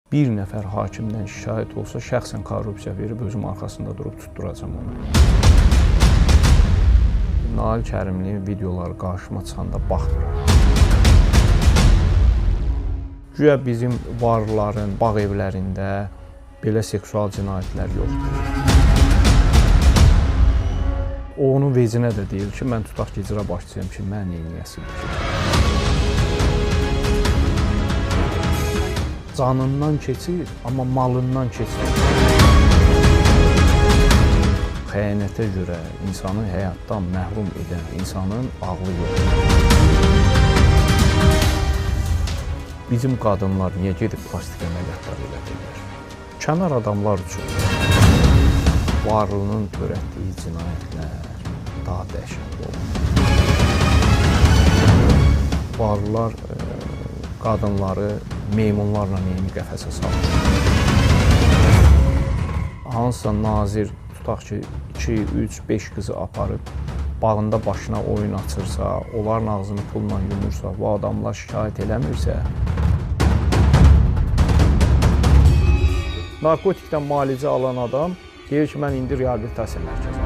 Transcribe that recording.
Bir nəfər hakimdən şikayət olsa, şəxsən korrupsiya verib özüm arxasında durub tutturacam onu. Nail Kərimlinin videoları qarşıma çıxanda baxmıram. Güya bizim varlıların bağ evlərində belə seksual cinayətlər yoxdur. O onun vecinə də deyir ki, mən tutaq ki, icra başçıyam ki, mən neyniyəsidir ki. Canından keçir, amma malından keçir. Xəyanətə görə insanı həyatdan məhrum edən insanın ağlı yoxdur. Bizim qadınlar niyə gedib plastik əməliyyatlar elədirlər? Kənar adamlar üçün varlının törətdiyi cinayətlər daha dəhşətli olur. Varlılar qadınları meymunlarla eyni qəfəsə salır. Hansısa nazir tutaq ki, 2, 3, 5 qızı aparıb bağında başına oyun açırsa, onların ağzını pulla yumursa, bu adamlar şikayət eləmirsə, narkotikdən müalicə alan adam deyir ki, mən indi reabilitasiya mərkəzindəyəm.